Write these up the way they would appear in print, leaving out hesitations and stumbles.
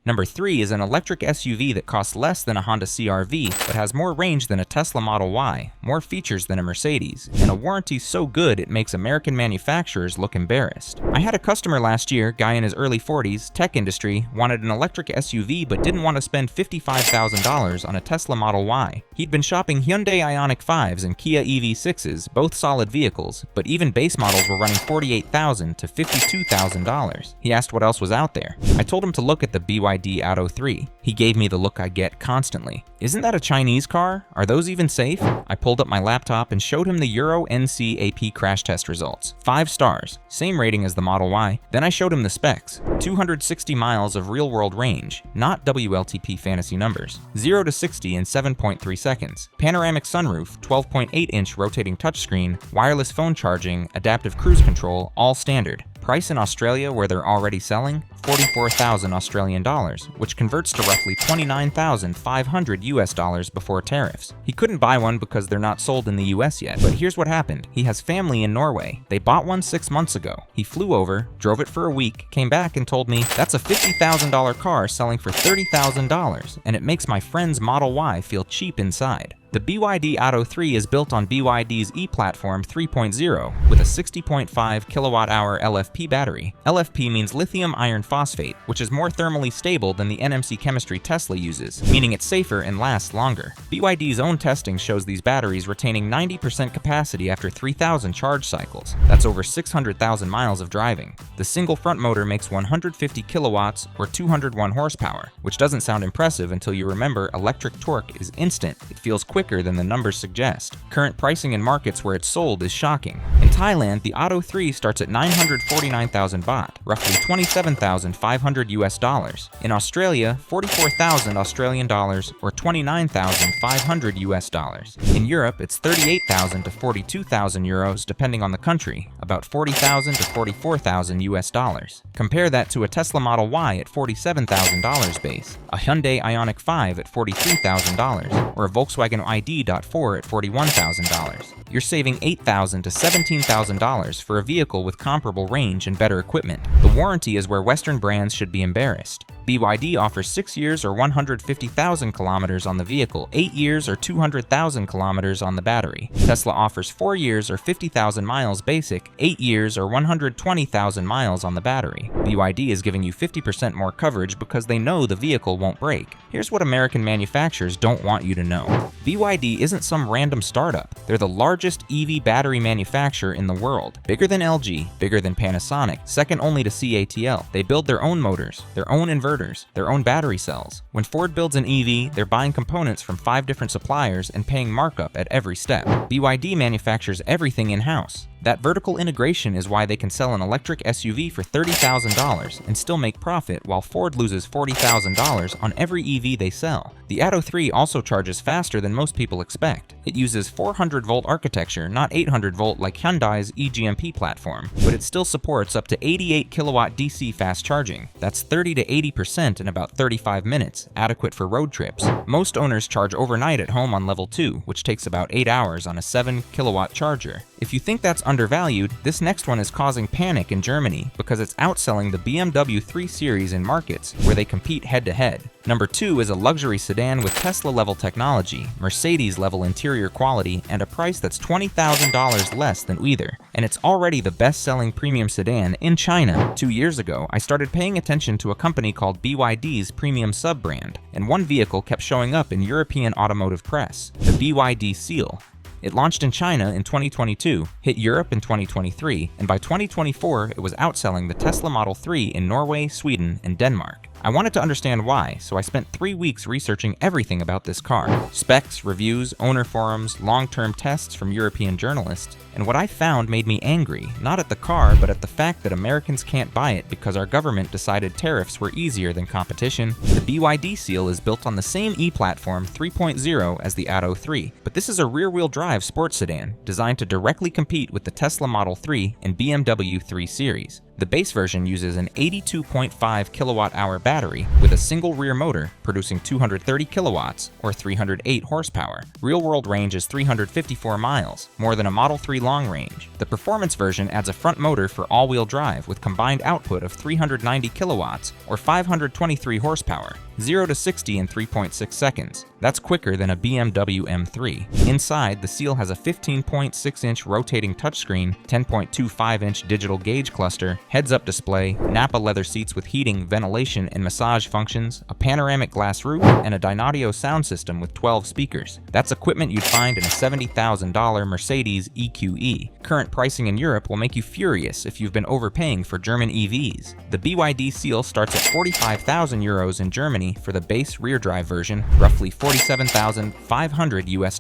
Number 3 is an electric SUV that costs less than a Honda CR-V, but has more range than a Tesla Model Y, more features than a Mercedes, and a warranty so good it makes American manufacturers look embarrassed. I had a customer last year, guy in his early 40s, tech industry, wanted an electric SUV but didn't want to spend $55,000 on a Tesla Model Y. He'd been shopping Hyundai Ioniq 5s and Kia EV6s, both solid vehicles, but even base models were running $48,000 to $52,000. He asked what else was out there. I told him to look at the BYD Atto 3. He gave me the look I get constantly. Isn't that a Chinese car? Are those even safe? I pulled up my laptop and showed him the Euro NCAP crash test results. 5 stars, same rating as the Model Y. Then I showed him the specs. 260 miles of real-world range, not WLTP fantasy numbers. 0 to 60 in 7.3 seconds. Panoramic sunroof, 12.8-inch rotating touchscreen, wireless phone charging, adaptive cruise control, all standard. Price in Australia, where they're already selling, 44,000 Australian dollars, which converts to roughly 29,500 US dollars before tariffs. He couldn't buy one because they're not sold in the US yet, but here's what happened. He has family in Norway. They bought one 6 months ago. He flew over, drove it for a week, came back and told me, that's a $50,000 car selling for $30,000, and it makes my friend's Model Y feel cheap inside. The BYD Atto 3 is built on BYD's e-Platform 3.0 with a 60.5 kilowatt-hour LFP battery. LFP means lithium iron phosphate, which is more thermally stable than the NMC chemistry Tesla uses, meaning it's safer and lasts longer. BYD's own testing shows these batteries retaining 90% capacity after 3,000 charge cycles. That's over 600,000 miles of driving. The single front motor makes 150 kilowatts or 201 horsepower, which doesn't sound impressive until you remember electric torque is instant. It feels quicker than the numbers suggest. Current pricing in markets where it's sold is shocking. In Thailand, the Atto 3 starts at 949,000 baht, roughly 27,500 US dollars. In Australia, 44,000 Australian dollars or 29,500 US dollars. In Europe, it's 38,000 to 42,000 euros depending on the country, about 40,000 to 44,000 US dollars. Compare that to a Tesla Model Y at $47,000 base, a Hyundai Ioniq 5 at $43,000, or a Volkswagen ID.4 at $41,000. You're saving $8,000 to $17,000 for a vehicle with comparable range and better equipment. The warranty is where Western brands should be embarrassed. BYD offers 6 years or 150,000 kilometers on the vehicle, 8 years or 200,000 kilometers on the battery. Tesla offers 4 years or 50,000 miles basic, 8 years or 120,000 miles on the battery. BYD is giving you 50% more coverage because they know the vehicle won't break. Here's what American manufacturers don't want you to know. BYD isn't some random startup. They're the largest EV battery manufacturer in the world. Bigger than LG, bigger than Panasonic, second only to CATL. They build their own motors, their own inverters, their own battery cells. When Ford builds an EV, they're buying components from 5 different suppliers and paying markup at every step. BYD manufactures everything in-house. That vertical integration is why they can sell an electric SUV for $30,000 and still make profit while Ford loses $40,000 on every EV they sell. The Atto 3 also charges faster than most people expect. It uses 400-volt architecture, not 800-volt like Hyundai's eGMP platform, but it still supports up to 88 kilowatt DC fast charging. That's 30 to 80% in about 35 minutes, adequate for road trips. Most owners charge overnight at home on level 2, which takes about 8 hours on a 7 kilowatt charger. If you think that's undervalued, this next one is causing panic in Germany because it's outselling the BMW 3 Series in markets where they compete head-to-head. Number 2 is a luxury sedan with Tesla-level technology, Mercedes-level interior quality, and a price that's $20,000 less than either. And it's already the best-selling premium sedan in China. 2 years ago, I started paying attention to a company called BYD's premium sub-brand, and one vehicle kept showing up in European automotive press, the BYD Seal. It launched in China in 2022, hit Europe in 2023, and by 2024 it was outselling the Tesla Model 3 in Norway, Sweden, and Denmark. I wanted to understand why, so I spent 3 weeks researching everything about this car. Specs, reviews, owner forums, long-term tests from European journalists, and what I found made me angry, not at the car, but at the fact that Americans can't buy it because our government decided tariffs were easier than competition. The BYD Seal is built on the same e-Platform 3.0 as the Atto 3, but this is a rear-wheel drive sports sedan designed to directly compete with the Tesla Model 3 and BMW 3 Series. The base version uses an 82.5 kilowatt-hour battery with a single rear motor producing 230 kilowatts or 308 horsepower. Real-world range is 354 miles, more than a Model 3 long range. The performance version adds a front motor for all-wheel drive with combined output of 390 kilowatts or 523 horsepower. 0 to 60 in 3.6 seconds. That's quicker than a BMW M3. Inside, the Seal has a 15.6-inch rotating touchscreen, 10.25-inch digital gauge cluster, heads-up display, Nappa leather seats with heating, ventilation, and massage functions, a panoramic glass roof, and a Dynaudio sound system with 12 speakers. That's equipment you'd find in a $70,000 Mercedes EQE. Current pricing in Europe will make you furious if you've been overpaying for German EVs. The BYD Seal starts at 45,000 euros in Germany for the base rear drive version, roughly $47,500 US.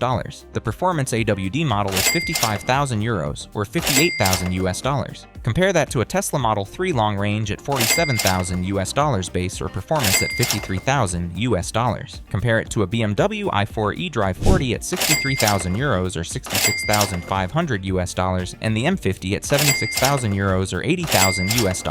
The performance AWD model is 55,000 euros or 58,000 US. Compare that to a Tesla Model 3 long range at 47,000 US base or performance at 53,000 US. Compare it to a BMW i4 eDrive 40 at 63,000 euros or 66,500 US and the M50 at 76,000 euros or 80,000 US.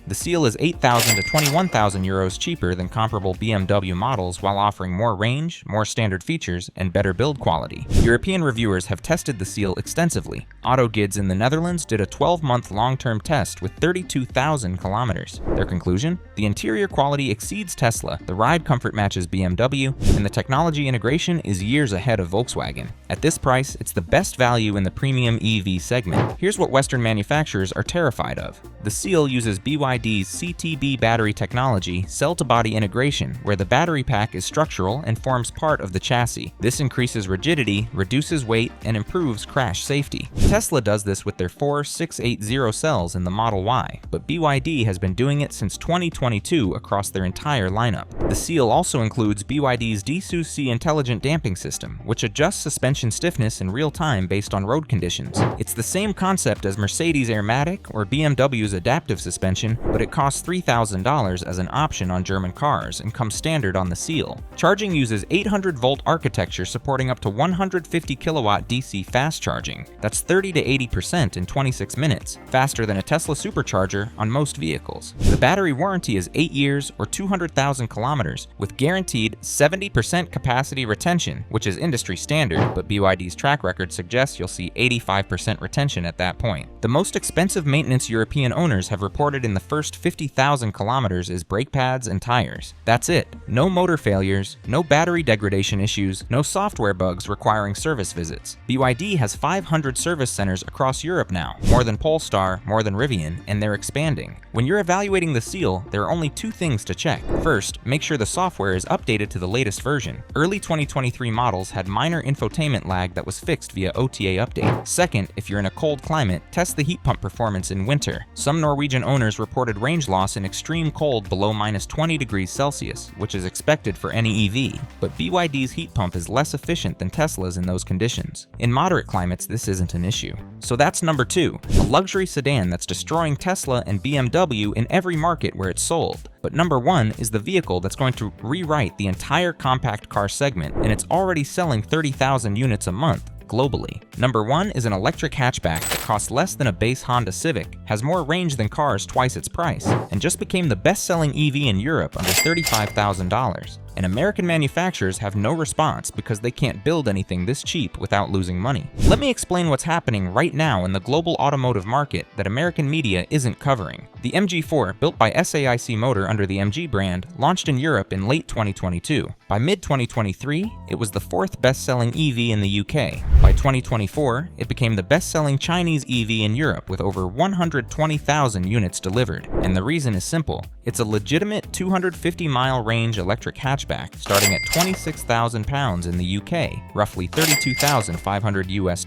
The Seal is 8,000 to 21,000 euros cheaper than comparable BMW models while offering more range, more standard features, and better build quality. European reviewers have tested the Seal extensively. AutoGids in the Netherlands did a 12-month long-term test with 32,000 kilometers. Their conclusion? The interior quality exceeds Tesla, the ride comfort matches BMW, and the technology integration is years ahead of Volkswagen. At this price, it's the best value in the premium EV segment. Here's what Western manufacturers are terrified of. The Seal uses BYD's CTB battery technology, cell-to-body integration, where the battery pack is structural and forms part of the chassis. This increases rigidity, reduces weight, and improves crash safety. Tesla does this with their 4680 cells in the Model Y, but BYD has been doing it since 2022 across their entire lineup. The Seal also includes BYD's D-SUC intelligent damping system, which adjusts suspension stiffness in real time based on road conditions. It's the same concept as Mercedes Airmatic or BMW's adaptive suspension, but it costs $3,000 as an option on German cars and comes standard on the Seal. Charging uses 800-volt architecture supporting up to 150 kilowatt DC fast charging. That's 30 to 80% in 26 minutes, faster than a Tesla supercharger on most vehicles. The battery warranty is 8 years or 200,000 kilometers with guaranteed 70% capacity retention, which is industry standard, but BYD's track record suggests you'll see 85% retention at that point. The most expensive maintenance European owners have reported in the first 50,000 kilometers is brake pads and tires. That's it. No motor failures, no battery degradation issues, no software bugs requiring service visits. BYD has 500 service centers across Europe now, more than Polestar, more than Rivian, and they're expanding. When you're evaluating the Seal, there are only two things to check. First, make sure the software is updated to the latest version. Early 2023 models had minor infotainment lag that was fixed via OTA update. Second, if you're in a cold climate, test the heat pump performance in winter. Some Norwegian owners reported range loss in extreme cold below -20 degrees Celsius, which is expected for any EV, but BYD's heat pump is less efficient than Tesla's in those conditions. In moderate climates, this isn't an issue. So that's number 2, a luxury sedan that's destroying Tesla and BMW in every market where it's sold. But number 1 is the vehicle that's going to rewrite the entire compact car segment, and it's already selling 30,000 units a month globally. Number 1 is an electric hatchback that costs less than a base Honda Civic, has more range than cars twice its price, and just became the best-selling EV in Europe under $35,000. And American manufacturers have no response because they can't build anything this cheap without losing money. Let me explain what's happening right now in the global automotive market that American media isn't covering. The MG4, built by SAIC Motor under the MG brand, launched in Europe in late 2022. By mid-2023, it was the 4th best-selling EV in the UK. By 2024, it became the best-selling Chinese EV in Europe with over 120,000 units delivered. And the reason is simple. It's a legitimate 250-mile range electric hatchback starting at £26,000 in the UK, roughly $32,500 US.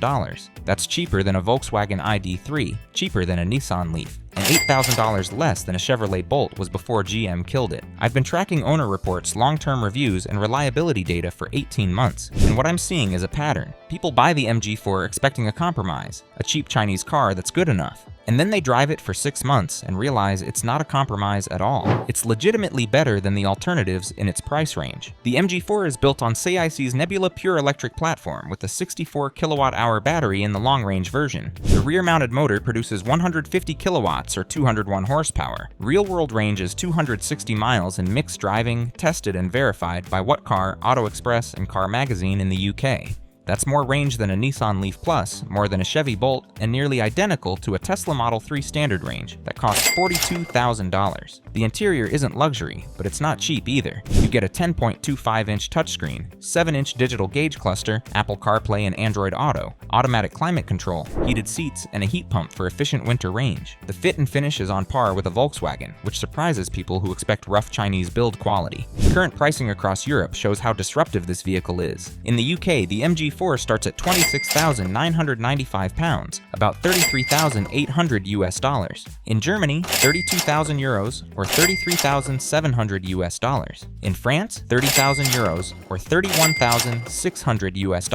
That's cheaper than a Volkswagen ID3, cheaper than a Nissan Leaf, and $8,000 less than a Chevrolet Bolt was before GM killed it. I've been tracking owner reports, long-term reviews, and reliability data for 18 months, and what I'm seeing is a pattern. People buy the MG4 expecting a compromise, a cheap Chinese car that's good enough. And then they drive it for 6 months and realize it's not a compromise at all. It's legitimately better than the alternatives in its price range. The MG4 is built on SAIC's Nebula Pure Electric platform with a 64 kilowatt-hour battery in the long-range version. The rear-mounted motor produces 150 kilowatts or 201 horsepower. Real-world range is 260 miles in mixed driving, tested and verified by What Car, Auto Express, and Car Magazine in the UK. That's more range than a Nissan Leaf Plus, more than a Chevy Bolt, and nearly identical to a Tesla Model 3 standard range that costs $42,000. The interior isn't luxury, but it's not cheap either. You get a 10.25-inch touchscreen, 7-inch digital gauge cluster, Apple CarPlay and Android Auto, automatic climate control, heated seats, and a heat pump for efficient winter range. The fit and finish is on par with a Volkswagen, which surprises people who expect rough Chinese build quality. Current pricing across Europe shows how disruptive this vehicle is. In the UK, the MG4 starts at £26,995, about $33,800 US. In Germany, €32,000 or $33,700 US. In France, €30,000 or $31,600 US.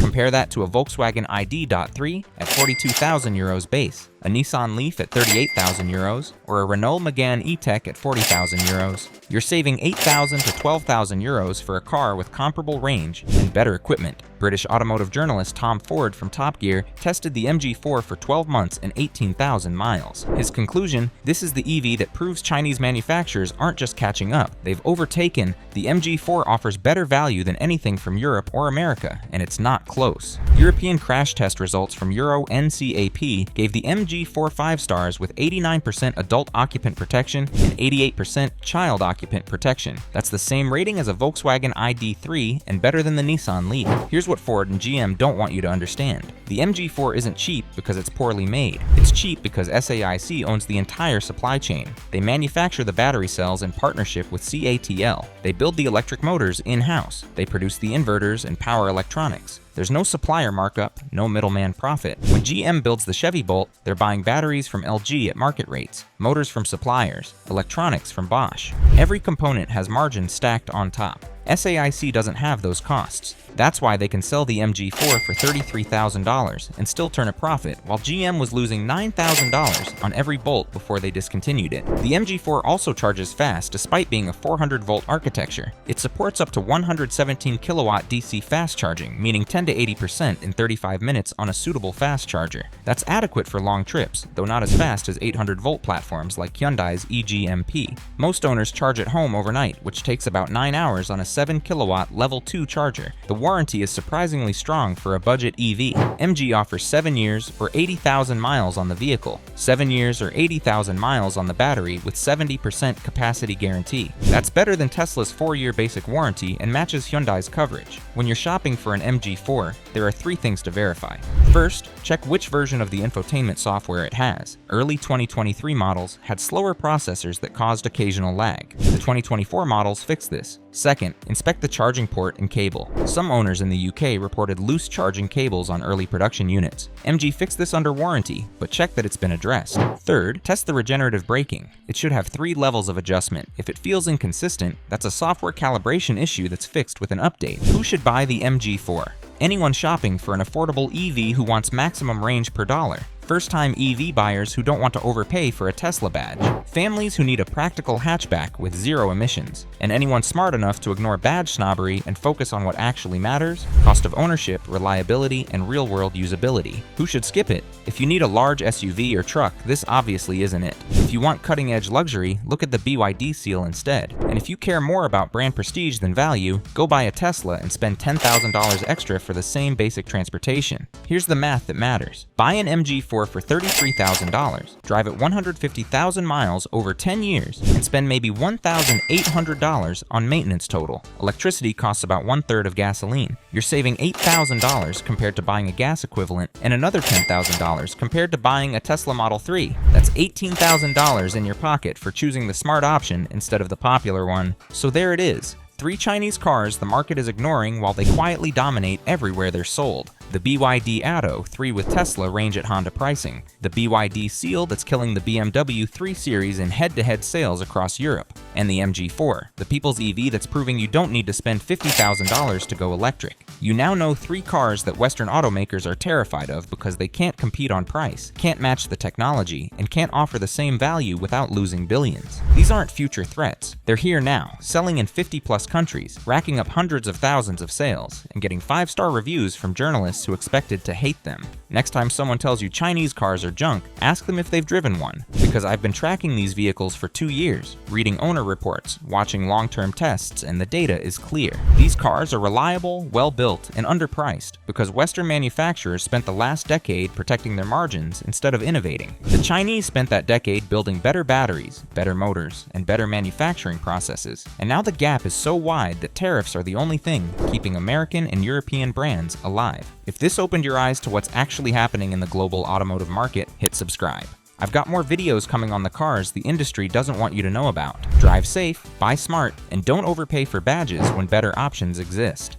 Compare that to a Volkswagen ID.3 at €42,000 base, a Nissan Leaf at €38,000, or a Renault Megane E-Tech at €40,000. You're saving €8,000 to €12,000 for a car with comparable range and better equipment. British automotive journalist Tom Ford from Top Gear tested the MG4 for 12 months and 18,000 miles. His conclusion: this is the EV that proves Chinese manufacturers aren't just catching up, they've overtaken. The MG4 offers better value than anything from Europe or America, and it's not close. European crash test results from Euro NCAP gave the MG4 5 stars with 89% adult occupant protection and 88% child occupant protection. That's the same rating as a Volkswagen ID.3 and better than the Nissan Leaf. Here's what Ford and GM don't want you to understand. The MG4 isn't cheap because it's poorly made. It's cheap because SAIC owns the entire supply chain. They manufacture the battery cells in partnership with CATL. They build the electric motors in-house. They produce the inverters and power electronics. There's no supplier markup, no middleman profit. When GM builds the Chevy Bolt, they're buying batteries from LG at market rates, motors from suppliers, electronics from Bosch. Every component has margins stacked on top. SAIC doesn't have those costs. That's why they can sell the MG4 for $33,000 and still turn a profit, while GM was losing $9,000 on every Bolt before they discontinued it. The MG4 also charges fast despite being a 400-volt architecture. It supports up to 117 kilowatt DC fast charging, meaning 10 to 80% in 35 minutes on a suitable fast charger. That's adequate for long trips, though not as fast as 800-volt platforms like Hyundai's EG-MP. Most owners charge at home overnight, which takes about 9 hours on a 7 kilowatt level 2 charger. The warranty is surprisingly strong for a budget EV. MG offers 7 years or 80,000 miles on the vehicle, 7 years or 80,000 miles on the battery with 70% capacity guarantee. That's better than Tesla's 4-year basic warranty and matches Hyundai's coverage. When you're shopping for an MG4, there are 3 things to verify. First, check which version of the infotainment software it has. Early 2023 models had slower processors that caused occasional lag. The 2024 models fixed this. Second, inspect the charging port and cable. Some owners in the UK reported loose charging cables on early production units. MG fixed this under warranty, but check that it's been addressed. Third, test the regenerative braking. It should have 3 levels of adjustment. If it feels inconsistent, that's a software calibration issue that's fixed with an update. Who should buy the MG4? Anyone shopping for an affordable EV who wants maximum range per dollar. First-time EV buyers who don't want to overpay for a Tesla badge, families who need a practical hatchback with 0 emissions, and anyone smart enough to ignore badge snobbery and focus on what actually matters: cost of ownership, reliability, and real-world usability. Who should skip it? If you need a large SUV or truck, this obviously isn't it. If you want cutting-edge luxury, look at the BYD Seal instead. And if you care more about brand prestige than value, go buy a Tesla and spend $10,000 extra for the same basic transportation. Here's the math that matters. Buy an MG4 for $33,000, drive it 150,000 miles over 10 years, and spend maybe $1,800 on maintenance total. Electricity costs about 1/3 of gasoline. You're saving $8,000 compared to buying a gas equivalent, and another $10,000 compared to buying a Tesla Model 3. That's $18,000 in your pocket for choosing the smart option instead of the popular one. So there it is. 3 Chinese cars the market is ignoring while they quietly dominate everywhere they're sold. The BYD Atto 3 with Tesla range at Honda pricing, the BYD Seal that's killing the BMW 3 Series in head-to-head sales across Europe, and the MG4, the people's EV that's proving you don't need to spend $50,000 to go electric. You now know 3 cars that Western automakers are terrified of because they can't compete on price, can't match the technology, and can't offer the same value without losing billions. These aren't future threats. They're here now, selling in 50+ countries, racking up hundreds of thousands of sales, and getting 5-star reviews from journalists who expected to hate them. Next time someone tells you Chinese cars are junk, ask them if they've driven one, because I've been tracking these vehicles for 2 years, reading owner reports, watching long-term tests, and the data is clear. These cars are reliable, well-built, and underpriced because Western manufacturers spent the last decade protecting their margins instead of innovating. The Chinese spent that decade building better batteries, better motors, and better manufacturing processes, and now the gap is so wide that tariffs are the only thing keeping American and European brands alive. If this opened your eyes to what's actually happening in the global automotive market, hit subscribe. I've got more videos coming on the cars the industry doesn't want you to know about. Drive safe, buy smart, and don't overpay for badges when better options exist.